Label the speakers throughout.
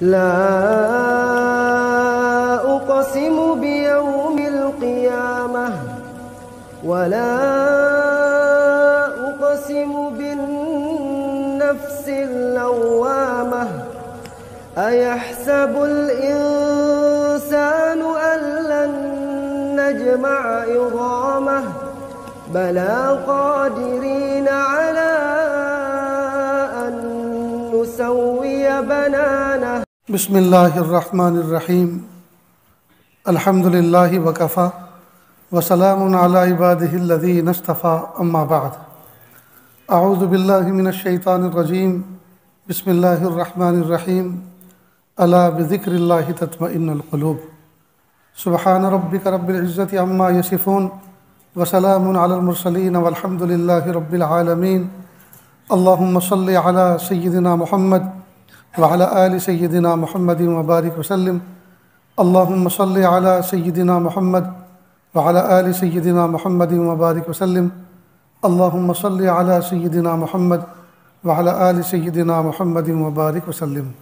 Speaker 1: ला उक़सिमु बियौमिल क़ियामह वला उक़सिमु बिन्नफ्सिल लव्वामह अयहसबुल इंसानु अल्लन नजमअ इज़ामह बला क़ादिरीन अला अन नुसव्विय बनानह।
Speaker 2: बिस्मिल्लाहिर्रहमानिर्रहीम। अल्हम्दुलिल्लाहि वकफ़ा वसलामुन अला इबादिहिल्लज़ीना इस्तफ़ा अम्मा बअद। अऊज़ु बिल्लाहि मिनश्शैतानिर्रजीम। बिस्मिल्लाहिर्रहमानिर्रहीम। अला बिज़िक्रिल्लाहि तत्मइन्नुल क़ुलूब। सुब्हान रब्बिका रब्बिल इज़्ज़ति अम्मा यसिफ़ून वसलामुन अलल मुरसलीन वल्हम्दुलिल्लाहि रब्बिल आलमीन। अल्लाहुम्मा सल्लि अला सय्यिदिना मुहम्मद व अला आलि सय्यिदिना मुहम्मदिन व बारिक वसल्लिम। अल्लाहुम्मा सल्लि अला सय्यिदिना मुहम्मद व अला आलि सय्यिदिना मुहम्मदिन व बारिक वसल्लिम। अल्लाहुम्मा सल्लि अला सय्यिदिना मुहम्मद व अला आलि सय्यिदिना मुहम्मदिन व बारिक वसल्लिम।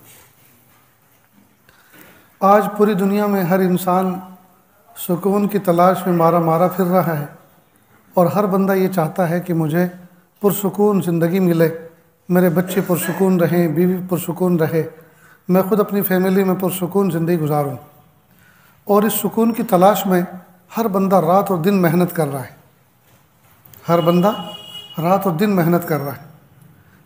Speaker 2: आज पूरी दुनिया में हर इंसान सुकून की तलाश में मारा मारा फिर रहा है और हर बंदा ये चाहता है कि मुझे पुरसुकून ज़िंदगी मिले, मेरे बच्चे पुरसुकून रहें, बीवी पुरसुकून रहे, मैं ख़ुद अपनी फैमिली में पुरसुकून ज़िंदगी गुजारूं। और इस सुकून की तलाश में हर बंदा रात और दिन मेहनत कर रहा है, हर बंदा रात और दिन मेहनत कर रहा है।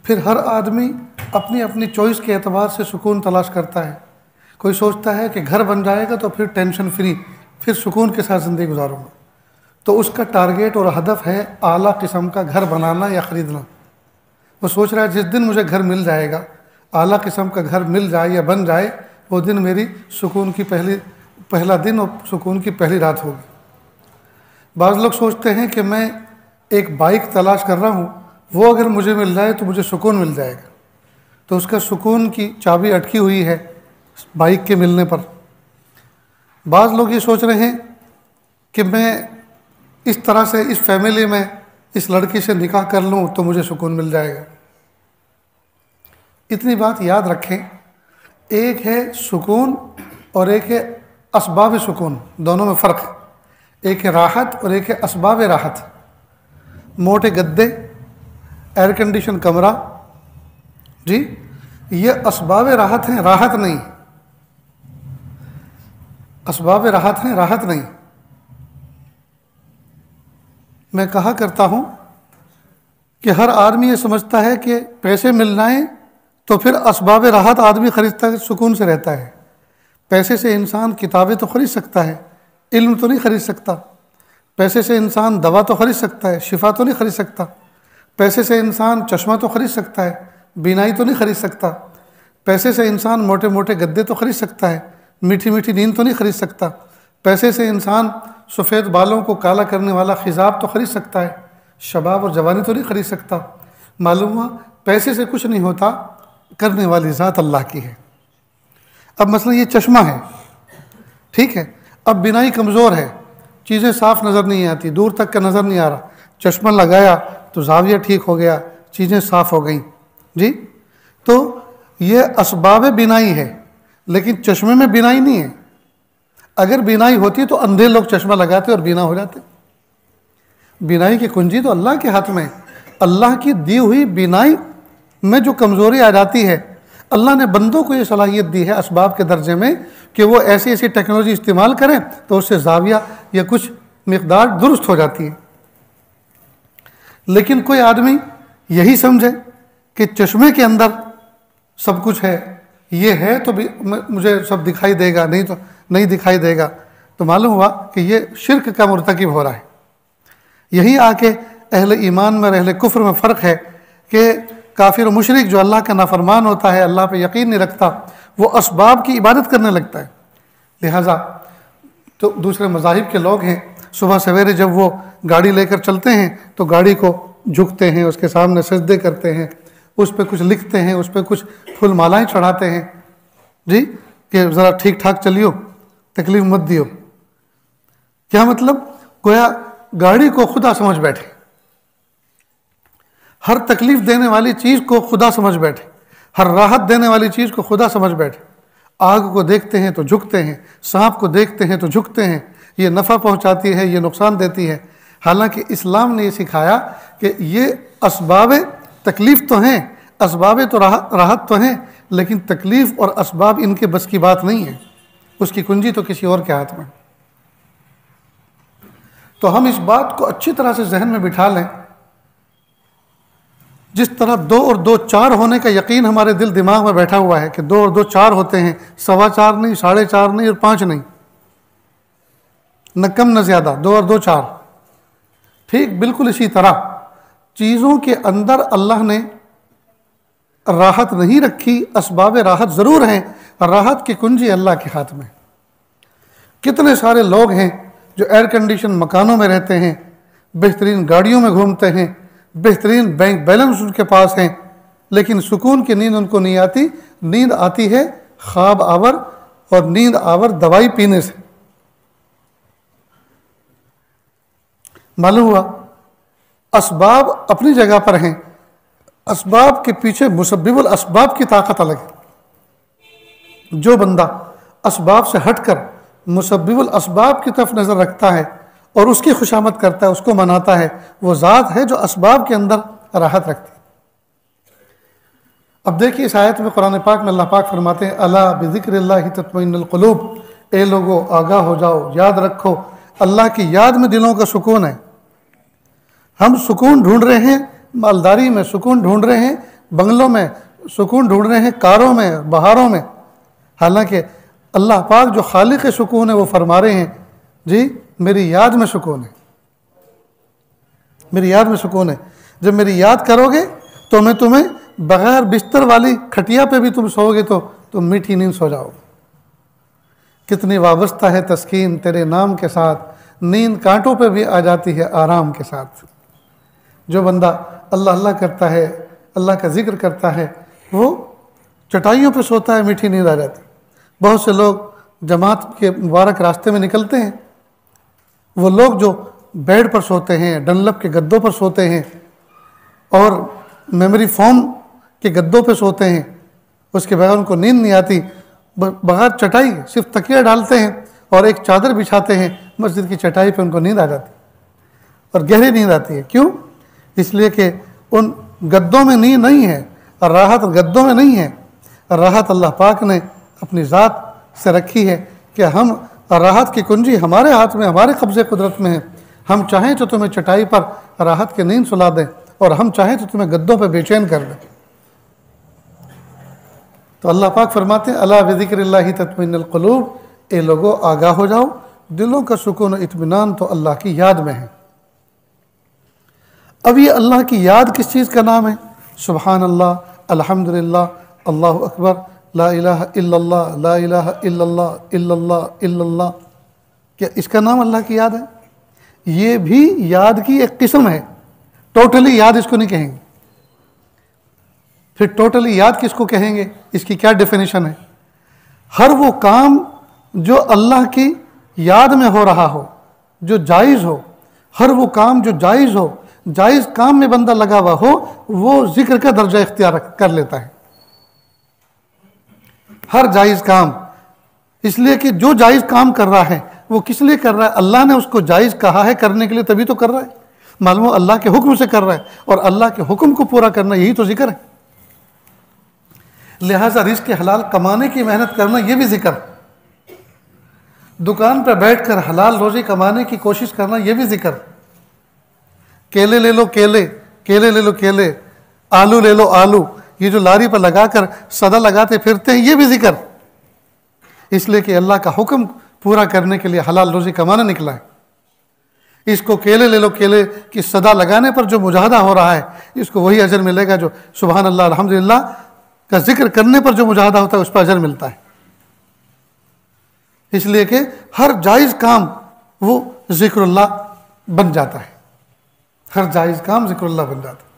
Speaker 2: फिर हर आदमी अपनी अपनी चॉइस के एतबार से सुकून तलाश करता है। कोई सोचता है कि घर बन जाएगा तो फिर टेंशन फ्री, फिर सुकून के साथ ज़िंदगी गुजारूंगा, तो उसका टारगेट और हदफ है आला किस्म का घर बनाना या ख़रीदना। वो सोच रहा है जिस दिन मुझे घर मिल जाएगा, आला किस्म का घर मिल जाए या बन जाए, वो दिन मेरी सुकून की पहला दिन और सुकून की पहली रात होगी। बाज़ लोग सोचते हैं कि मैं एक बाइक तलाश कर रहा हूँ, वो अगर मुझे मिल जाए तो मुझे सुकून मिल जाएगा, तो उसका सुकून की चाबी अटकी हुई है बाइक के मिलने पर। बाज़ लोग ये सोच रहे हैं कि मैं इस तरह से इस फैमिली में इस लड़की से निकाह कर लूँ तो मुझे सुकून मिल जाएगा। इतनी बात याद रखें, एक है सुकून और एक है असबाब सुकून, दोनों में फ़र्क है। एक है राहत और एक है असबाब राहत। मोटे गद्दे, एयर कंडीशन कमरा, जी, ये असबाब राहत हैं, राहत नहीं। असबाब राहत हैं, राहत नहीं। मैं कहा करता हूँ कि हर आदमी ये समझता है कि पैसे मिल जाएं तो फिर असबाब राहत आदमी खरीदता है, सुकून से रहता है। पैसे से इंसान किताबें तो खरीद सकता है, इल्म तो नहीं खरीद सकता। पैसे से इंसान दवा तो खरीद सकता है, शिफा तो नहीं खरीद सकता। पैसे से इंसान चश्मा तो खरीद सकता है, बीनाई तो नहीं खरीद सकता। पैसे से इंसान मोटे मोटे गद्दे तो खरीद सकता है, मीठी मीठी नींद तो नहीं खरीद सकता। पैसे से इंसान सफ़ेद बालों को काला करने वाला खिजाब तो खरीद सकता है, शबाब और जवानी तो नहीं खरीद सकता। मालूम हुआ पैसे से कुछ नहीं होता, करने वाली ज़ात अल्लाह की है। अब मसला ये चश्मा है, ठीक है, अब बिनाई कमज़ोर है, चीज़ें साफ़ नज़र नहीं आती, दूर तक का नज़र नहीं आ रहा। चश्मा लगाया तो ज़ाविया ठीक हो गया, चीज़ें साफ़ हो गई, जी। तो ये असबाब बिनाई है, लेकिन चश्मे में बिनाई नहीं है। अगर बिनाई होती तो अंधे लोग चश्मा लगाते और बीना हो जाते। बिनाई की कुंजी तो अल्लाह के हाथ में। अल्लाह की दी हुई बिनाई में जो कमज़ोरी आ जाती है, अल्लाह ने बंदों को ये सलाहियत दी है असबाब के दर्जे में कि वो ऐसी ऐसी टेक्नोलॉजी इस्तेमाल करें तो उससे जाविया या कुछ मिक़दार दुरुस्त हो जाती है। लेकिन कोई आदमी यही समझे कि चश्मे के अंदर सब कुछ है, ये है तो भी मुझे सब दिखाई देगा, नहीं तो नहीं दिखाई देगा, तो मालूम हुआ कि ये शिर्क का मुर्तकिब हो रहा है। यही आके अहले ईमान में और अहले कुफ्र में फ़र्क है कि काफिर और मुशरिक जो अल्लाह का नाफरमान होता है, अल्लाह पे यकीन नहीं रखता, वो असबाब की इबादत करने लगता है। लिहाजा तो दूसरे मज़ाहिब के लोग हैं, सुबह सवेरे जब वो गाड़ी लेकर चलते हैं तो गाड़ी को झुकते हैं, उसके सामने सजदे करते हैं, उस पर कुछ लिखते हैं, उस पर कुछ फूल मालाएँ चढ़ाते हैं, जी, कि ज़रा ठीक ठाक चलियो, तकलीफ मत दियो। क्या मतलब? गोया गाड़ी को खुदा समझ बैठे, हर तकलीफ देने वाली चीज़ को खुदा समझ बैठे, हर राहत देने वाली चीज़ को खुदा समझ बैठे। आग को देखते हैं तो झुकते हैं, सांप को देखते हैं तो झुकते हैं, ये नफ़ा पहुंचाती है, ये नुकसान देती है। हालांकि इस्लाम ने ये सिखाया कि ये असबाब तकलीफ़ तो हैं, असबाब तो राहत तो हैं, लेकिन तकलीफ़ और असबाब इनके बस की बात नहीं है, उसकी कुंजी तो किसी और के हाथ में। तो हम इस बात को अच्छी तरह से जहन में बिठा लें, जिस तरह 2 और 2 4 होने का यकीन हमारे दिल दिमाग में बैठा हुआ है कि 2 और 2 4 होते हैं, 4.25 नहीं, 4.5 नहीं और 5 नहीं, न कम न ज़्यादा, 2 और 2 4। ठीक बिल्कुल इसी तरह चीज़ों के अंदर अल्लाह ने राहत नहीं रखी, असबाब राहत ज़रूर हैं, राहत की कुंजी अल्लाह के हाथ में। कितने सारे लोग हैं जो एयर कंडीशन मकानों में रहते हैं, बेहतरीन गाड़ियों में घूमते हैं, बेहतरीन बैंक बैलेंस उनके पास हैं, लेकिन सुकून की नींद उनको नहीं आती। नींद आती है ख्वाब आवर और नींद आवर दवाई पीने से। मालूम हुआ असबाब अपनी जगह पर हैं, असबाब के पीछे मुसब्बिबुल असबाब की ताकत अलग है। जो बंदा असबाब से हटकर मुसब्बिबुल असबाब की तरफ नज़र रखता है और उसकी खुशामद करता है, उसको मनाता है, वो ज़ात है जो असबाब के अंदर राहत रखती है। अब देखिए इस आयत में कुरान पाक में अल्लाह पाक फरमाते हैं, अला बिज़िक्रिल्लाहि तत्मइन्नुल क़ुलूब, ए लोगो आगाह हो जाओ, याद रखो अल्लाह की याद में दिलों का सुकून है। हम सुकून ढूंढ रहे हैं, मालदारी में सुकून ढूंढ रहे हैं, बंगलों में सुकून ढूंढ रहे हैं, कारों में, बहारों में। हालांकि अल्लाह पाक जो खालिक सुकून है वो फरमा रहे हैं, जी मेरी याद में सुकून है, मेरी याद में सुकून है। जब मेरी याद करोगे तो मैं तुम्हें बगैर बिस्तर वाली खटिया पे भी तुम सोओगे तो तुम मीठी नींद सो जाओगे। कितनी वाबस्ता है तस्कीन तेरे नाम के साथ, नींद कांटों पे भी आ जाती है आराम के साथ। जो बंदा अल्लाह अल्लाह करता है, अल्लाह का जिक्र करता है, वो चटाइयों पे सोता है, मीठी नींद आ जाती है। बहुत से लोग जमात के मुबारक रास्ते में निकलते हैं, वो लोग जो बेड पर सोते हैं, डनलप के गद्दों पर सोते हैं और मेमोरी फोम के गद्दों पर सोते हैं, उसके बगैर उनको नींद नहीं आती। बगैर चटाई सिर्फ तकिया डालते हैं और एक चादर बिछाते हैं, मस्जिद की चटाई पे उनको नींद आ जाती और गहरी नींद आती है। क्यों? इसलिए कि उन गद्दों में नींद नहीं है, राहत गद्दों में नहीं है। राहत अल्लाह पाक ने अपनी ज़ात से रखी है कि हम राहत की कुंजी हमारे हाथ में, हमारे कब्ज़े कुदरत में है। हम चाहें तो तुम्हें चटाई पर राहत की नींद सुला दें और हम चाहें तो तुम्हें गद्दों पर बेचैन कर दें। तो अल्लाह पाक फरमाते हैं, अला बिज़िक्रिल्लाहि तत्मइन्नुल क़ुलूब, ए लोगो आगाह हो जाओ, दिलों का सुकून और इत्मीनान तो अल्लाह की याद में है। अब ये अल्लाह की याद किस चीज़ का नाम है? सुबहान अल्लाह, अल्हम्दुलिल्लाह, अल्लाहु अकबर, ला इलाहा इल्लल्लाह, ला इलाहा इल्लल्लाह, इल्लल्लाह इल्लल्लाह। क्या इसका नाम अल्लाह की याद है? ये भी याद की एक किस्म है, टोटली याद इसको नहीं कहेंगे। फिर टोटली याद किसको कहेंगे? इसकी क्या डेफिनेशन है? हर वो काम जो अल्लाह की याद में हो रहा हो, जो जायज़ हो, हर वो काम जो जायज़ हो, जायज़ काम में बंदा लगा हुआ हो, वो जिक्र का दर्जा इख्तियार कर लेता है। हर जायज़ काम, इसलिए कि जो जायज़ काम कर रहा है वो किस लिए कर रहा है? अल्लाह ने उसको जायज़ कहा है करने के लिए, तभी तो कर रहा है। मालूम अल्लाह के हुक्म से कर रहा है और अल्लाह के हुक्म को पूरा करना यही तो जिक्र है। लिहाजा रिज़्क़ हलाल कमाने की मेहनत करना ये भी जिक्र। दुकान पर बैठकर हलाल रोज़ी कमाने की कोशिश करना ये भी जिक्र। केले ले लो केले, केले ले लो केले, आलू ले लो आलू, ये जो लारी पर लगाकर सदा लगाते फिरते हैं ये भी जिक्र। इसलिए कि अल्लाह का हुक्म पूरा करने के लिए हलाल रोज़ी कमाना निकला है। इसको केले ले लो केले की सदा लगाने पर जो मुजाहदा हो रहा है, इसको वही अजर मिलेगा जो सुबहान अल्लाह अल्हम्दुलिल्लाह का जिक्र करने पर जो मुजाहदा होता है उस पर अजर मिलता है। इसलिए कि हर जायज़ काम वो ज़िक्रुल्लाह बन जाता है, हर जायज़ काम ज़िक्रुल्लाह बन जाता है।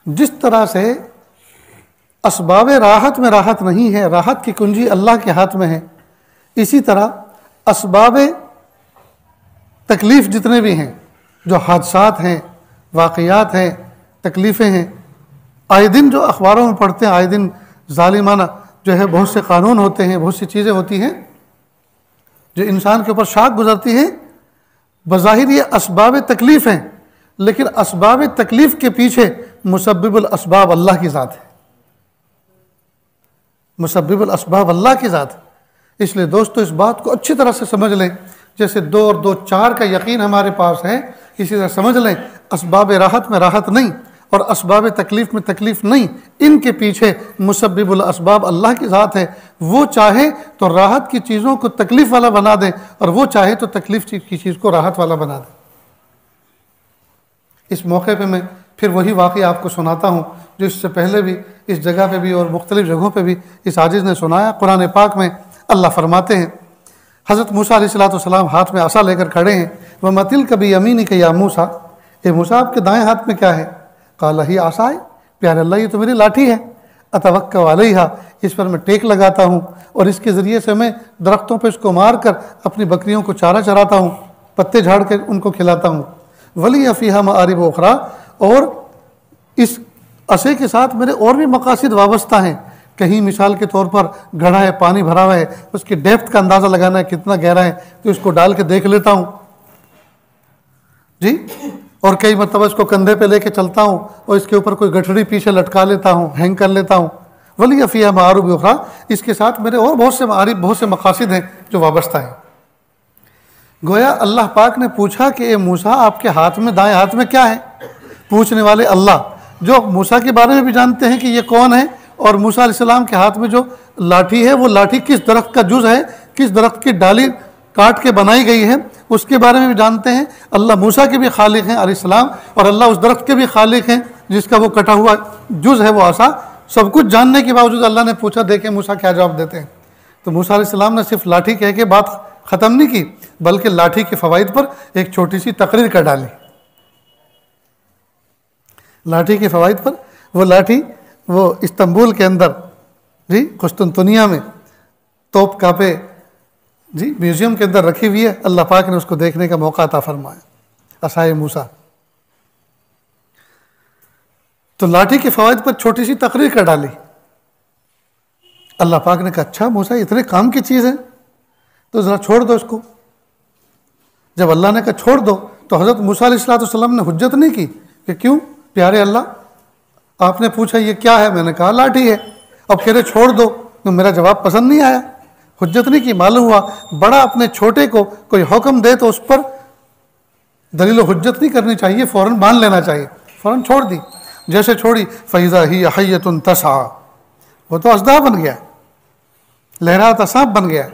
Speaker 2: जिस तरह से असबाब राहत में राहत नहीं है, राहत की कुंजी अल्लाह के हाथ में है, इसी तरह असबाब तकलीफ़ जितने भी हैं, जो हादसात हैं, वाक़यात हैं, तकलीफ़ें हैं, आए दिन जो अखबारों में पढ़ते हैं, आए दिन जालिमाना जो है बहुत से कानून होते हैं, बहुत सी चीज़ें होती हैं जो इंसान के ऊपर शाख गुजरती हैं। बज़ाहिर ये असबाब तकलीफ़ हैं, लेकिन असबाब तकलीफ़ के पीछे मुसब्बिबुल असबाब अल्लाह की ज़ात है, मुसब्बिबुल असबाब अल्लाह की ज़ात है। इसलिए दोस्तों इस बात को अच्छी तरह से समझ लें। जैसे 2 और 2 4 का यकीन हमारे पास है, इसी तरह समझ लें असबाब राहत में राहत नहीं और असबाब तकलीफ़ में तकलीफ़ नहीं, इनके पीछे मुसब्बिबुल असबाब अल्लाह की ज़ात है। वो चाहे तो राहत की चीज़ों को तकलीफ़ वाला बना दे और वो चाहे तो तकलीफ़ की चीज़ को राहत वाला बना दे। इस मौके पे मैं फिर वही वाक़या आपको सुनाता हूँ जो इससे पहले भी इस जगह पे भी और मुख्तलिफ़ जगहों पे भी इस आजिज़ ने सुनाया। कुरान पाक में अल्लाह फरमाते हैं, हज़रत मूसा अलैहिस्सलाम हाथ में आसा लेकर खड़े हैं। वह मतिल कभी यमीनी के या मूसा, ए मूसा आपके दाएं हाथ में क्या है? काला ही आसा है, प्यारे अल्लाह ये तो मेरी लाठी है। अतवक्का अलैहा, इस पर मैं टेक लगाता हूँ और इसके ज़रिए से मैं दरख्तों पर इसको मार कर अपनी बकरियों को चारा चराता हूँ, पत्ते झाड़ कर उनको खिलाता हूँ। वली अफ़ीहा मारिब उखरा, और इस असे के साथ मेरे और भी मकासिद वाबस्ता हैं। कहीं मिसाल के तौर पर घड़ा है, पानी भरा हुआ है, उसकी डेप्थ का अंदाज़ा लगाना है कितना गहरा है, तो इसको डाल के देख लेता हूँ जी। और कई मरतबा इसको कंधे पे लेके चलता हूँ और इसके ऊपर कोई गठड़ी पीछे लटका लेता हूँ, हैंग कर लेता हूँ। वली अफ़िया मारूब उखरा, इसके साथ मेरे और बहुत से मारिब, बहुत से मकासिद हैं जो वाबस्ता हैं। गोया अल्लाह पाक ने पूछा कि ए मूसा आपके हाथ में, दाएं हाथ में क्या है? पूछने वाले अल्लाह, जो मूसा के बारे में भी जानते हैं कि ये कौन है, और मूसा अलैहिस्सलाम के हाथ में जो लाठी है वो लाठी किस दरख्त का जुज़ है, किस दरख्त की डाली काट के बनाई गई है, उसके बारे में भी जानते हैं। अल्लाह मूसा के भी खालिक हैं अलैहिस्सलाम, और अल्लाह उस दरख्त के भी खालिक हैं जिसका वो कटा हुआ जुज़ है, वो आसा। सब कुछ जानने के बावजूद अल्लाह ने पूछा, देखें मूसा क्या जवाब देते हैं। तो मूसा अलैहिस्सलाम ने सिर्फ लाठी कह के बात ख़त्म नहीं की, बल्कि लाठी के फ़वाइद पर एक छोटी सी तकरीर कर डाली। लाठी के फ़वाइद पर, वो लाठी वो इस्तांबुल के अंदर जी, कुस्तुनतुनिया में तोप कापे जी म्यूज़ियम के अंदर रखी हुई है। अल्लाह पाक ने उसको देखने का मौका अता फरमाया, असाए मूसा। तो लाठी के फ़वाइद पर छोटी सी तकरीर कर डाली। अल्लाह पाक ने कहा, अच्छा मूसा इतने काम की चीज़ है तो ज़रा छोड़ दो इसको। जब अल्लाह ने कहा छोड़ दो, तो हज़रत मूसा अलैहिस्सलाम ने हुज्जत नहीं की कि क्यों प्यारे अल्लाह, आपने पूछा ये क्या है, मैंने कहा लाठी है, अब कह रहे छोड़ दो, तो मेरा जवाब पसंद नहीं आया। हुज्जत नहीं की। मालूम हुआ बड़ा अपने छोटे को कोई हुक्म दे तो उस पर दलील हुज्जत नहीं करनी चाहिए, फ़ौरन मान लेना चाहिए। फ़ौरन छोड़ दी। जैसे छोड़ी, फ़ैज़ा ही हय्यतुन तसआ, वो तो असदा बन गया, लहराता सांप बन गया।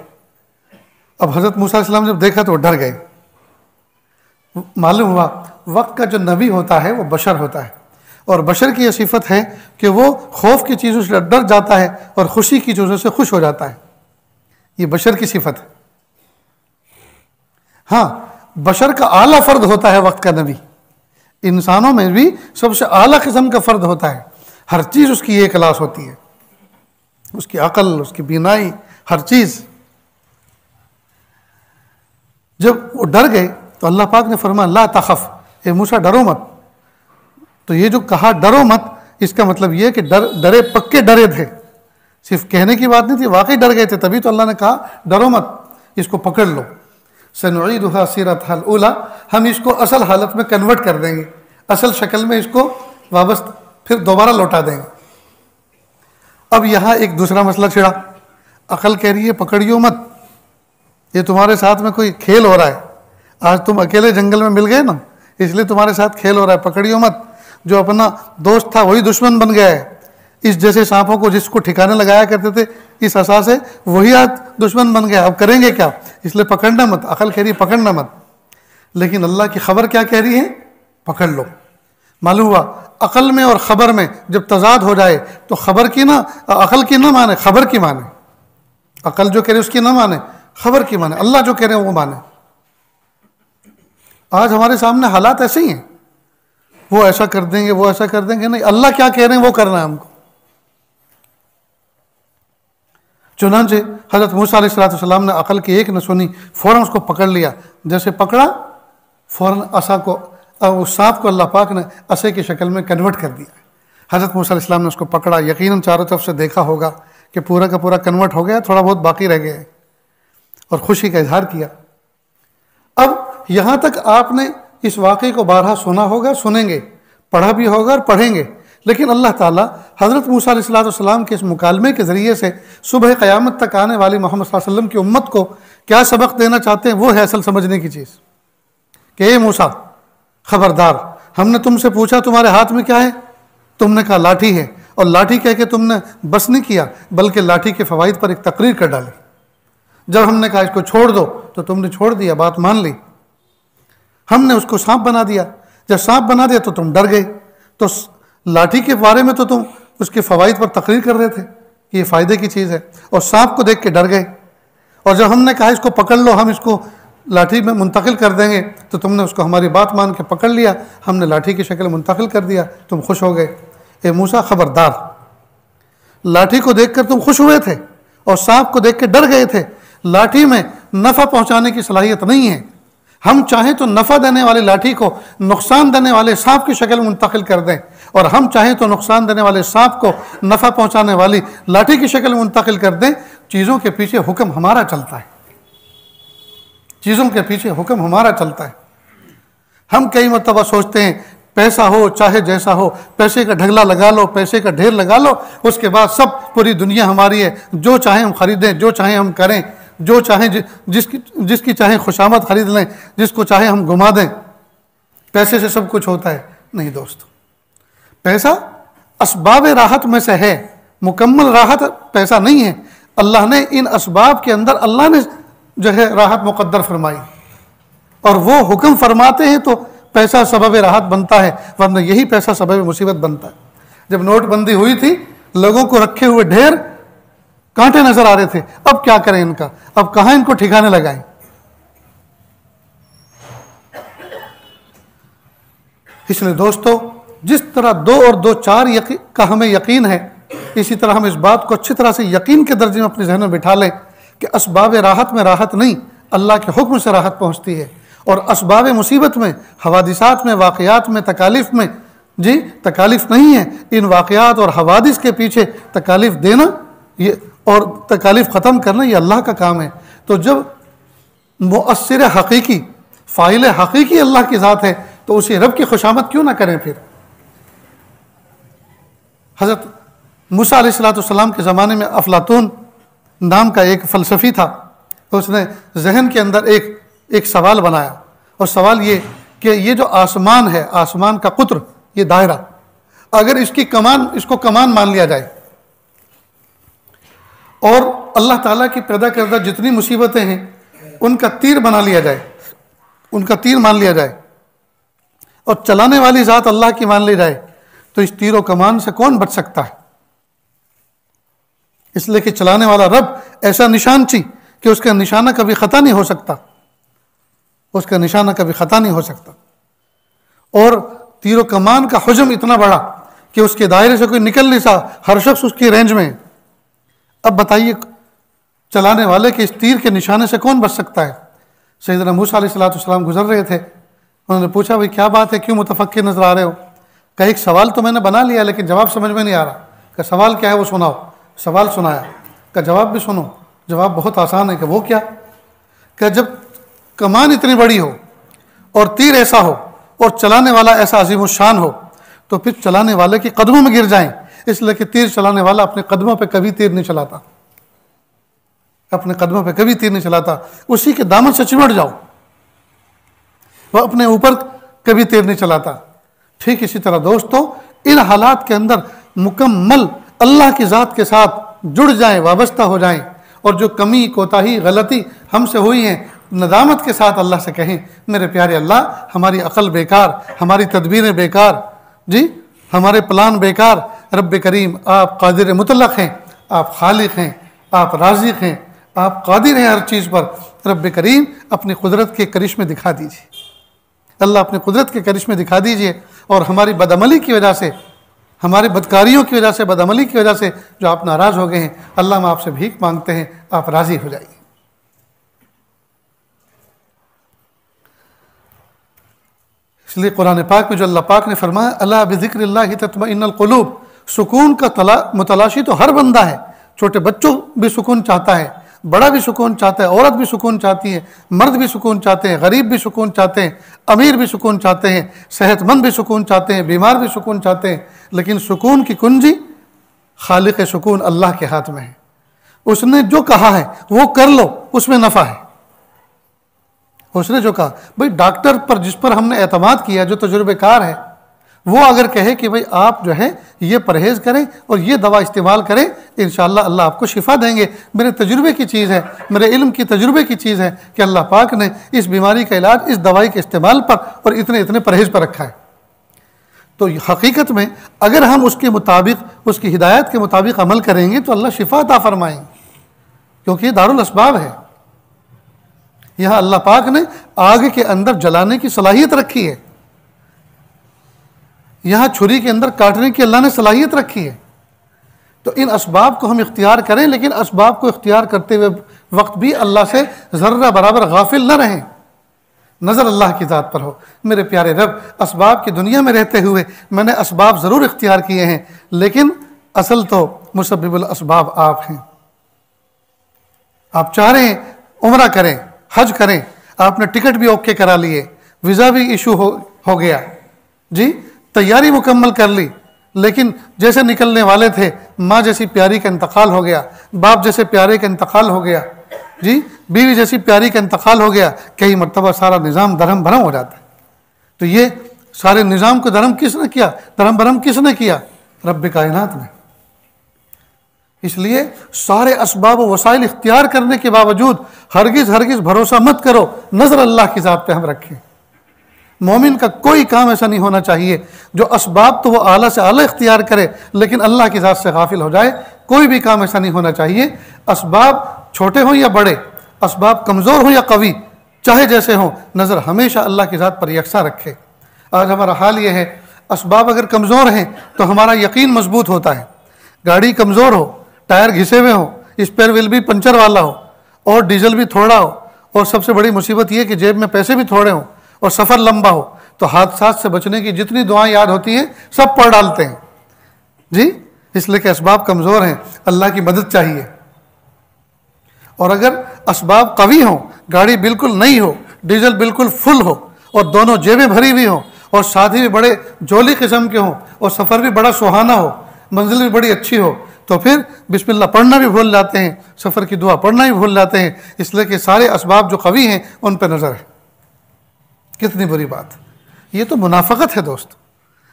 Speaker 2: अब हज़रत मूसा अलैहिस्सलाम जब देखा तो वो डर गए। मालूम हुआ वक्त का जो नबी होता है वो बशर होता है, और बशर की यह सिफत है कि वो खौफ की चीज़ों से डर जाता है और खुशी की चीज़ों से खुश हो जाता है। ये बशर की सिफत है। हाँ, बशर का आला फ़र्द होता है वक्त का नबी। इंसानों में भी सबसे आला किस्म का फ़र्द होता है। हर चीज़ उसकी एक क्लास होती है, उसकी अकल, उसकी बीनाई, हर चीज़। जब वो डर गए तो अल्लाह पाक ने फरमाया, ला तखफ, ए मूसा डरो मत। तो ये जो कहा डरो मत, इसका मतलब ये कि डरे पक्के डरे थे, सिर्फ कहने की बात नहीं थी, वाकई डर गए थे। तभी तो अल्लाह ने कहा डरो मत, इसको पकड़ लो। सनुईदुहा सीरतहल उला, हम इसको असल हालत में कन्वर्ट कर देंगे, असल शक्ल में इसको वापस फिर दोबारा लौटा देंगे। अब यहाँ एक दूसरा मसला छिड़ा। अकल कह रही है पकड़ियो मत, ये तुम्हारे साथ में कोई खेल हो रहा है। आज तुम अकेले जंगल में मिल गए ना, इसलिए तुम्हारे साथ खेल हो रहा है, पकड़ियो मत। जो अपना दोस्त था वही दुश्मन बन गया है। इस जैसे सांपों को जिसको ठिकाने लगाया करते थे इस असा से, वही आज दुश्मन बन गया। अब करेंगे क्या? इसलिए पकड़ना मत। अकल कह रही है पकड़ना मत, लेकिन अल्लाह की खबर क्या कह रही है? पकड़ लो। मालूम हुआ अकल में और ख़बर में जब तजाद हो जाए तो खबर की ना, अकल की ना माने, खबर की माने। अकल जो कह रहे उसकी ना माने, खबर की माने, अल्लाह जो कह रहे हैं वो माने। आज हमारे सामने हालात ऐसे ही हैं, वो ऐसा कर देंगे, वो ऐसा कर देंगे, नहीं, अल्लाह क्या कह रहे हैं वो करना है हमको। चुनांचे हज़रत मूसा अलैहिस्सलाम ने अकल की एक न सुनी, फ़ौरन उसको पकड़ लिया। जैसे पकड़ा, फ़ौरन असा को, उस सांप को अल्लाह पाक ने असे की शक्ल में कन्वर्ट कर दिया। हज़रत मूसा अलैहिस्सलाम ने उसको पकड़ा, यकीनन चारों तरफ से देखा होगा कि पूरा का पूरा कन्वर्ट हो गया, थोड़ा बहुत बाकी रह गया है, और खुशी का इजहार किया। अब यहाँ तक आपने इस वाक़े को बारहा सुना होगा, सुनेंगे, पढ़ा भी होगा और पढ़ेंगे, लेकिन अल्लाह ताला हज़रत मूसा अलैहिस्सलाम के इस मुकालमे के ज़रिए से सुबह क़यामत तक आने वाली मोहम्मद सल्लल्लाहु अलैहि वसल्लम की उम्मत को क्या सबक देना चाहते हैं, वो है असल समझने की चीज़ कि ए मूसा ख़बरदार, हमने तुमसे पूछा तुम्हारे हाथ में क्या है, तुमने कहा लाठी है, और लाठी कह के तुमने बस नहीं किया बल्कि लाठी के फ़वाइद पर एक तकरीर कर डाली। जब हमने कहा इसको छोड़ दो तो तुमने छोड़ दिया, बात मान ली। हमने उसको सांप बना दिया, जब सांप बना दिया तो तुम डर गए। तो लाठी के बारे में तो तुम उसके फ़वाइद पर तकरीर कर रहे थे कि ये फ़ायदे की चीज़ है, और सांप को देख के डर गए। और जब हमने कहा इसको पकड़ लो, हम इसको लाठी में मुंतकिल कर देंगे, तो तुमने उसको हमारी बात मान के पकड़ लिया, हमने लाठी की शक्ल मुंतकिल कर दिया, तुम खुश हो गए। ए मूसा ख़बरदार, लाठी को देखकर तुम खुश हुए थे और सांप को देख के डर गए थे। लाठी में नफ़ा पहुंचाने की सलाहियत नहीं है। हम चाहें तो नफ़ा देने वाली लाठी को नुकसान देने वाले सांप की शक्ल मुंतकिल कर दें, और हम चाहें तो नुकसान देने वाले सांप को नफ़ा पहुंचाने वाली लाठी की शक्ल मुंतकिल कर दें। चीज़ों के पीछे हुक्म हमारा चलता है, चीज़ों के पीछे हुक्म हमारा चलता है। हम कई मरतबा सोचते हैं पैसा हो चाहे जैसा हो, पैसे का ढगला लगा लो, पैसे का ढेर लगा लो, उसके बाद सब पूरी दुनिया हमारी है, जो चाहें हम खरीदें, जो चाहें हम करें, जो चाहें जिसकी चाहें खुशामद खरीद लें, जिसको चाहे हम घुमा दें, पैसे से सब कुछ होता है। नहीं दोस्तों, पैसा असबाब राहत में से है, मुकम्मल राहत पैसा नहीं है। अल्लाह ने इन असबाब के अंदर अल्लाह ने जो है राहत मुक़द्दर फरमाई, और वो हुक्म फरमाते हैं तो पैसा सबब राहत बनता है, वरना यही पैसा सबब मुसीबत बनता है। जब नोटबंदी हुई थी, लोगों को रखे हुए ढेर कांटे नजर आ रहे थे, अब क्या करें इनका, अब कहाँ इनको ठिकाने लगाएं। इसलिए दोस्तों, जिस तरह 2 और 2 4 का हमें यकीन है, इसी तरह हम इस बात को अच्छी तरह से यकीन के दर्जे में अपने जहन में बिठा लें कि असबाब राहत में राहत नहीं, अल्लाह के हुक्म से राहत पहुँचती है, और असबाब मुसीबत में, हवादिसात में, वाक़यात में, तकालीफ में, जी तकालीफ नहीं है। इन वाक़यात और हवादिस के पीछे तकालीफ देना ये और तकालीफ ख़त्म करना ये अल्लाह का काम है। तो जब मुअस्सिर हकीकी, फ़ाइल हकीकी अल्लाह की ज़ात है, तो उसी रब की खुशामद क्यों ना करें। फिर हज़रत मूसा अलैहिस्सलाम के ज़माने में अफलातून नाम का एक फ़लसफ़ी था, उसने जहन के अंदर एक सवाल बनाया, और सवाल ये कि ये जो आसमान है, आसमान का कुत्र, ये दायरा, अगर इसको कमान मान लिया जाए और अल्लाह ताला की पैदा करदा जितनी मुसीबतें हैं उनका तीर बना लिया जाए, उनका तीर मान लिया जाए, और चलाने वाली ज़ात अल्लाह की मान ली जाए, तो इस तीर व कमान से कौन बच सकता है। इसलिए कि चलाने वाला रब ऐसा निशान ची कि उसका निशाना कभी ख़ता नहीं हो सकता, उसका निशाना कभी ख़ता नहीं हो सकता। और तीर कमान का हुज्म इतना बड़ा कि उसके दायरे से कोई निकल नहीं सा, हर शख्स उसकी रेंज में। अब बताइए, चलाने वाले के इस तीर के निशाने से कौन बच सकता है। सैयदना मूसा अलैहिस्सलाम गुजर रहे थे, उन्होंने पूछा, भाई क्या बात है, क्यों मुतफक्किर नजर आ रहे हो। कहा एक सवाल तो मैंने बना लिया, लेकिन जवाब समझ में नहीं आ रहा। कि सवाल क्या है वो सुनाओ। सवाल सुनाया, का जवाब भी सुनो। जवाब बहुत आसान है। कि वो क्या। कि जब कमान इतनी बड़ी हो और तीर ऐसा हो और चलाने वाला ऐसा अजीम शान हो, तो फिर चलाने वाले के कदमों में गिर जाएं। इसलिए कि तीर चलाने वाला अपने कदमों पे कभी तीर नहीं चलाता, अपने कदमों पे कभी तीर नहीं चलाता, उसी के दामन से चिमट जाओ, वह अपने ऊपर कभी तीर नहीं चलाता। ठीक इसी तरह दोस्तों, इन हालात के अंदर मुकम्मल अल्लाह की ज़ात के साथ जुड़ जाएं, वाबस्ता हो जाएं, और जो कमी, कोताही, गलती हमसे हुई है, नदामत के साथ अल्लाह से कहें, मेरे प्यारे अल्लाह, हमारी अक़ल बेकार, हमारी तदबीरें बेकार, जी हमारे प्लान बेकार। रब करीम, आप कादिर मुतलक़ हैं, आप खालिक हैं, आप राज़िक़ हैं, आप कादिर हैं हर चीज़ पर। रब करीम, अपनी कुदरत के करिश्मे दिखा दीजिए। अल्लाह, अपनी कुदरत के करिश्मे दिखा दीजिए, और हमारी बदअमली की वजह से, हमारे बदकारियों की वजह से, बदअमली की वजह से जो आप नाराज़ हो गए हैं, अल्लाह हम आपसे भीख मांगते हैं, आप राज़ी हो जाइए। इसलिए कुरान पाक में जो अल्लाह पाक ने फरमाया, अला बिज़िक्रिल्लाहि तत्मइन्नुल क़ुलूब, सुकून का मुतलाशी तो हर बंदा है। छोटे बच्चों भी सुकून चाहता है, बड़ा भी सुकून चाहता है, औरत भी सुकून चाहती है, मर्द भी सुकून चाहते हैं, गरीब भी सुकून चाहते हैं, अमीर भी सुकून चाहते हैं, सेहतमंद भी सुकून चाहते हैं, बीमार भी सुकून चाहते हैं। लेकिन सुकून की कुंजी खालिक सुकून अल्लाह के हाथ में है। उसने जो कहा है वो कर लो, उसमें नफ़ा है। उसने जो कहा, भाई डॉक्टर पर जिस पर हमने एतमाद किया, जो तजुर्बेकार है, वो अगर कहे कि भाई आप जो है ये परहेज करें और ये दवा इस्तेमाल करें, इंशाअल्लाह अल्लाह आपको शिफा देंगे। मेरे तजुर्बे की चीज़ है, मेरे इल्म की तजुर्बे की चीज़ है कि अल्लाह पाक ने इस बीमारी का इलाज इस दवाई के इस्तेमाल पर और इतने इतने परहेज पर रखा है। तो हकीकत में अगर हम उसके मुताबिक, उसकी हिदायत के मुताबिक अमल करेंगे तो अल्लाह शिफा अता फरमाएंगे, क्योंकि ये दारुल असबाब है। यहाँ अल्लाह पाक ने आग के अंदर जलाने की सलाहियत रखी है, यहाँ छुरी के अंदर काटने की अल्लाह ने सलाहियत रखी है। तो इन असबाब को हम इख्तियार करें, लेकिन असबाब को इख्तियार करते हुए वक्त भी अल्लाह से ज़र्रा बराबर गाफिल न रहें, नज़र अल्लाह की ज़ात पर हो। मेरे प्यारे रब, असबाब की दुनिया में रहते हुए मैंने असबाब ज़रूर इख्तियार किए हैं, लेकिन असल तो मुसब्बिबुल असबाब आप हैं। आप चाह रहे हैं उम्रा करें, हज करें, आपने टिकट भी ओके करा लिए, वीज़ा भी इशू हो गया जी, तैयारी मुकम्मल कर ली, लेकिन जैसे निकलने वाले थे माँ जैसी प्यारी का इंतकाल हो गया, बाप जैसे प्यारे का इंतकाल हो गया जी, बीवी जैसी प्यारी का इंतकाल हो गया, कई मरतबा सारा निज़ाम दरहम भरम हो जाता है। तो ये सारे निज़ाम को दरहम किसने किया, दरहम भरम किसने किया? रब्बे कायनात ने। इसलिए सारे असबाब व वसाइल इख्तियार करने के बावजूद हरगिज़ हरगिज़ भरोसा मत करो, नज़र अल्लाह की ज़ात पे हम रखें। मोमिन का कोई काम ऐसा नहीं होना चाहिए जो असबाब तो वो आला से आला इख्तियार करे, लेकिन अल्लाह की ज़ात से गाफिल हो जाए। कोई भी काम ऐसा नहीं होना चाहिए, असबाब छोटे हों या बड़े, असबाब कमज़ोर हों या कवी, चाहे जैसे हों, नज़र हमेशा अल्लाह की ज़ात पर यकसा रखे। आज हमारा हाल ये है, असबाब अगर कमज़ोर हैं तो हमारा यकीन मजबूत होता है। गाड़ी कमज़ोर हो, टायर घिसे हुए हो, स्पेयर व्हील भी पंचर वाला हो, और डीजल भी थोड़ा हो, और सबसे बड़ी मुसीबत ये कि जेब में पैसे भी थोड़े हों, और सफ़र लंबा हो, तो हादसा से बचने की जितनी दुआएं याद होती हैं सब पढ़ डालते हैं जी, इसलिए कि असबाब कमज़ोर हैं, अल्लाह की मदद चाहिए। और अगर असबाब कवी हों, गाड़ी बिल्कुल नई हो, डीजल बिल्कुल फुल हो, और दोनों जेबें भरी हुई हों, और साथी भी बड़े जोली किस्म के हों, और सफ़र भी बड़ा सुहाना हो, मंजिल भी बड़ी अच्छी हो, तो फिर बिस्मिल्लाह पढ़ना भी भूल जाते हैं, सफ़र की दुआ पढ़ना भी भूल जाते हैं, इसलिए कि सारे असबाब जो कवी हैं उन पर नज़र है। कितनी बुरी बात। ये तो मुनाफ़क़त है दोस्त।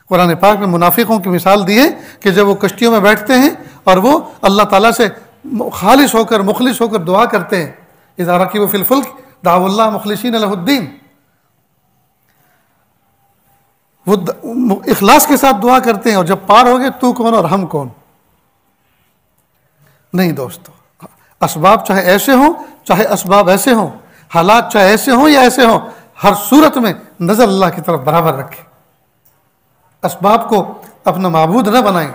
Speaker 2: कुरान पाक में मुनाफिकों की मिसाल दी है कि जब वो कश्तियों में बैठते हैं और वो अल्लाह ताला से खालिस होकर, मुखलिस होकर दुआ करते हैं, इज़ा रकीबू फिल फुल्क दाउल्लाह मुखलिसीन लहुद्दीन, वो इखलास के साथ दुआ करते हैं, और जब पार हो गए तू कौन और हम कौन। नहीं दोस्तों, असबाब चाहे ऐसे हों चाहे असबाब ऐसे हों, हालात चाहे ऐसे हों या ऐसे हों, हर सूरत में नज़र अल्लाह की तरफ बराबर रखें। असबाब को अपना माबूद न बनाएं।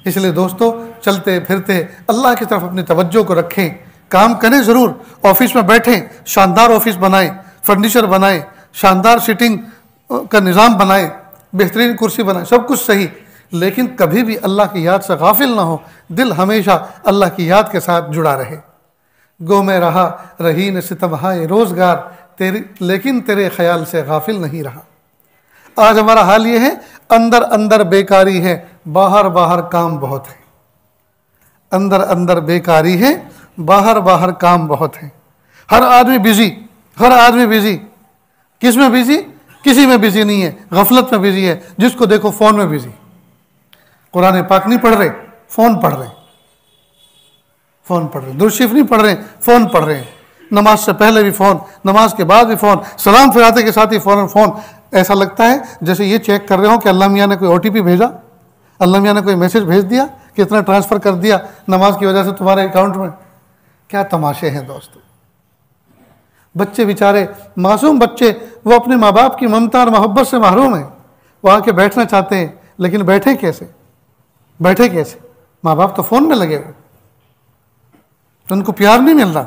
Speaker 2: इसलिए दोस्तों, चलते फिरते अल्लाह की तरफ अपनी तवज्जो को रखें। काम करें ज़रूर, ऑफिस में बैठें, शानदार ऑफिस बनाएं, फर्नीचर बनाएं, शानदार सीटिंग का निज़ाम बनाएं, बेहतरीन कुर्सी बनाएं, सब कुछ सही, लेकिन कभी भी अल्लाह की याद से गाफिल ना हो। दिल हमेशा अल्लाह की याद के साथ जुड़ा रहे। गो में रहा रही न सितमहाए रोज़गार तेरी, लेकिन तेरे ख्याल से गाफिल नहीं रहा। आज हमारा हाल ये है, अंदर अंदर बेकारी है, बाहर बाहर काम बहुत है। अंदर अंदर बेकारी है, बाहर बाहर काम बहुत है। हर आदमी बिजी, हर आदमी बिजी। किस में बिजी? किसी में बिजी नहीं है, गफलत में बिजी है। जिसको देखो फ़ोन में बिजी। कुरान पाक नहीं पढ़ रहे, फ़ोन पढ़ रहे, फ़ोन पढ़ रहे, दुरूद नहीं पढ़ रहे, फ़ोन पढ़ रहे हैं। नमाज से पहले भी फ़ोन, नमाज के बाद भी फ़ोन, सलाम फिराते के साथ ही फ़ोन। ऐसा लगता है जैसे ये चेक कर रहे हो कि अल्लाह मियाँ ने कोई OTP भेजा, अल्लाह मियाँ ने कोई मैसेज भेज दिया, कितना ट्रांसफ़र कर दिया नमाज की वजह से तुम्हारे अकाउंट में। क्या तमाशे हैं दोस्तों। बच्चे बेचारे, मासूम बच्चे, वो अपने माँ बाप की ममता और मोहब्बत से महरूम हैं। वो आके बैठना चाहते हैं, लेकिन बैठे कैसे? बैठे कैसे? माँ बाप तो फ़ोन में लगे हुए, तो उनको प्यार नहीं मिल रहा।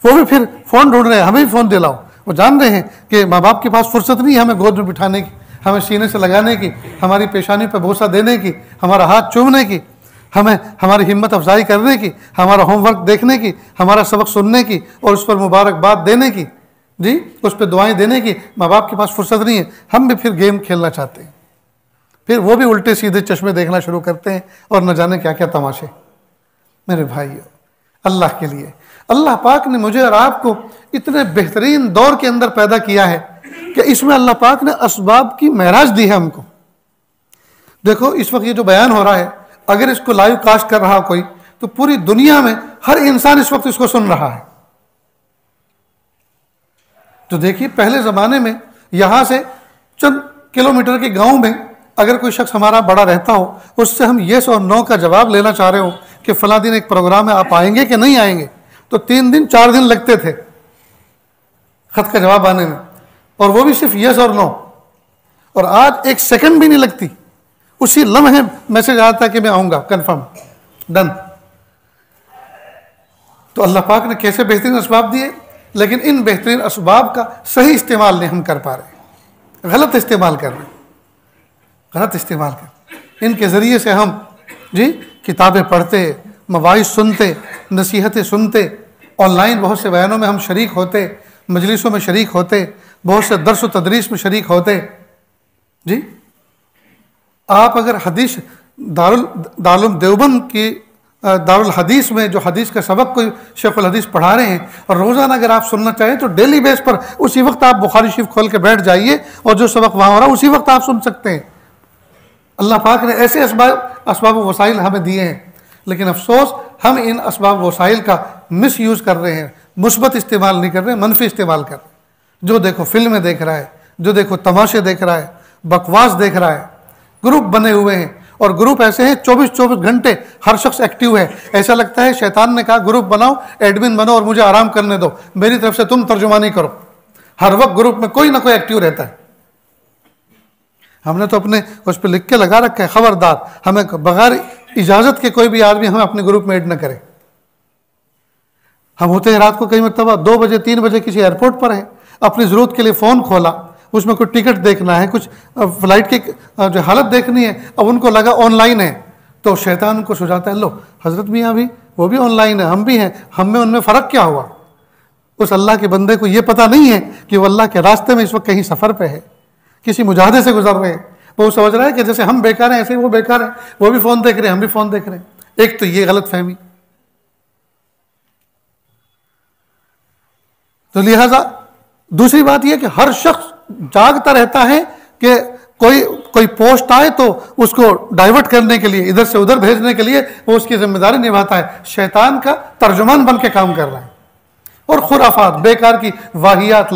Speaker 2: वो भी फिर फ़ोन ढूंढ रहे हैं, हमें भी फ़ोन दिलाओ। वो जान रहे हैं कि माँ बाप के पास फुर्सत नहीं है हमें गोद में बिठाने की, हमें सीने से लगाने की, हमारी पेशानी पर बोसा देने की, हमारा हाथ चूमने की, हमें हमारी हिम्मत अफजाई करने की, हमारा होमवर्क देखने की, हमारा सबक सुनने की और उस पर मुबारकबाद देने की, जी उस पर दुआएं देने की। माँ बाप के पास फुर्सत नहीं है, हम भी फिर गेम खेलना चाहते हैं, फिर वो भी उल्टे सीधे चश्मे देखना शुरू करते हैं और न जाने क्या क्या तमाशे। मेरे भाइयों, अल्लाह के लिए अल्लाह पाक ने मुझे और आपको इतने बेहतरीन दौर के अंदर पैदा किया है कि इसमें अल्लाह पाक ने असबाब की महराज दी है हमको। देखो इस वक्त ये जो बयान हो रहा है, अगर इसको लाइव कास्ट कर रहा हो कोई, तो पूरी दुनिया में हर इंसान इस वक्त इसको सुन रहा है। तो देखिए पहले ज़माने में यहाँ से चंद किलोमीटर के गांव में अगर कोई शख्स हमारा बड़ा रहता हो, उससे हम येस और नो का जवाब लेना चाह रहे हो कि फला दिन एक प्रोग्राम है, आप आएंगे कि नहीं आएंगे, तो 3 दिन 4 दिन लगते थे खत का जवाब आने में, और वो भी सिर्फ येस और नो। और आज 1 सेकंड भी नहीं लगती, उसी लम्हे मैसेज आता है कि मैं आऊँगा, कन्फर्म, डन। तो अल्लाह पाक ने कैसे बेहतरीन असबाब दिए, लेकिन इन बेहतरीन असबाब का सही इस्तेमाल नहीं हम कर पा रहे, गलत इस्तेमाल कर रहे हैं, गलत इस्तेमाल कर। इनके ज़रिए से हम जी किताबें पढ़ते, मवाइज़ सुनते, नसीहतें सुनते, ऑनलाइन बहुत से बयानों में हम शरीक होते, मजलिसों में शरीक होते, बहुत से दर्स व तदरीस में शरीक होते। जी आप अगर हदीस दारुल देवबंद की दारुल हदीस में जो हदीस का सबक कोई शेखुल हदीस पढ़ा रहे हैं और रोज़ाना अगर आप सुनना चाहें तो डेली बेस पर उसी वक्त आप बुखारी शरीफ खोल के बैठ जाइए और जो सबक वहाँ हो रहा है उसी वक्त आप सुन सकते हैं। अल्लाह पाक ने ऐसे असबाब वसाइल हमें दिए हैं, लेकिन अफसोस हम इन असबाब वसाइल का मिस यूज़ कर रहे हैं, मुस्बत इस्तेमाल नहीं कर रहे, मनफी इस्तेमाल कर रहे हैं। जो देखो फिल्में देख रहा है, जो देखो तमाशे देख रहा है, बकवास देख रहा है, ग्रुप बने हुए हैं, और ग्रुप ऐसे हैं 24-24 घंटे हर शख्स एक्टिव है। ऐसा लगता है शैतान ने कहा ग्रुप बनाओ, एडमिन बनो और मुझे आराम करने दो, मेरी तरफ से तुम तर्जुमानी करो। हर वक्त ग्रुप में कोई ना कोई एक्टिव रहता है। हमने तो अपने उस पर लिख के लगा रखा है, खबरदार हमें बगैर इजाज़त के कोई भी आदमी हमें अपने ग्रुप में ऐड न करे। हम होते हैं रात को कई मरतबा 2 बजे 3 बजे किसी एयरपोर्ट पर है, अपनी ज़रूरत के लिए फ़ोन खोला, उसमें कोई टिकट देखना है, कुछ फ़्लाइट की जो हालत देखनी है, अब उनको लगा ऑनलाइन है, तो शैतान उनको सुझाता है लो हज़रत मियाँ भी, वो भी ऑनलाइन है, हम भी हैं, हम में उनमें फ़र्क क्या हुआ। उस अल्लाह के बंदे को ये पता नहीं है कि वो अल्लाह के रास्ते में इस वक्त कहीं सफ़र पे है, किसी मुजाहदे से गुजर रहे हैं। वो समझ रहा है कि जैसे हम बेकार हैं ऐसे ही वो बेकार है, वो भी फ़ोन देख रहे हैं, हम भी फ़ोन देख रहे हैं। एक तो ये गलत फहमी। तो लिहाजा दूसरी बात यह कि हर शख्स जागता रहता है कि कोई पोस्ट आए तो उसको डाइवर्ट करने के लिए, इधर से उधर भेजने के लिए वो उसकी जिम्मेदारी निभाता है, शैतान का तर्जुमान बन के काम कर रहा है। और खुराफात, बेकार की वाहियात,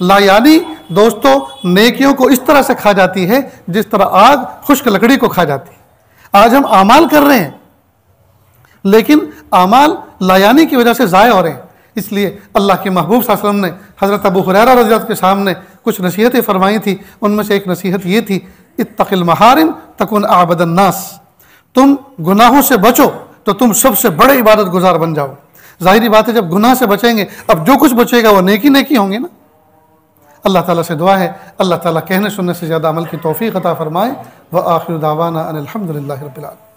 Speaker 2: लायानी दोस्तों नेकियों को इस तरह से खा जाती है जिस तरह आग खुश्क लकड़ी को खा जाती है। आज हम आमाल कर रहे हैं, लेकिन आमाल लायानी की वजह से ज़ाय हो रहे हैं। इसलिए अल्लाह के महबूब सल्लल्लाहु अलैहि वसल्लम ने हज़रत अबू हुरैरा रज़ी अल्लाह के सामने कुछ नसीहतें फरमाई थी। उनमें से एक नसीहत ये थी, इत्तक़िल महारिम तकुन आबदन नास, तुम गुनाहों से बचो तो तुम सबसे बड़े इबादत गुजार बन जाओ। ज़ाहिरी बात है जब गुनाह से बचेंगे, अब जो कुछ बचेगा वो नेकी होंगे ना। अल्लाह ताला से दुआ है अल्लाह ताला कहने सुनने से ज़्यादा अमल की तौफ़ीक़ अता फ़रमाए। व आखिर दावाना अनिल हम्दुलिल्लाहि रब्बिल आलमीन।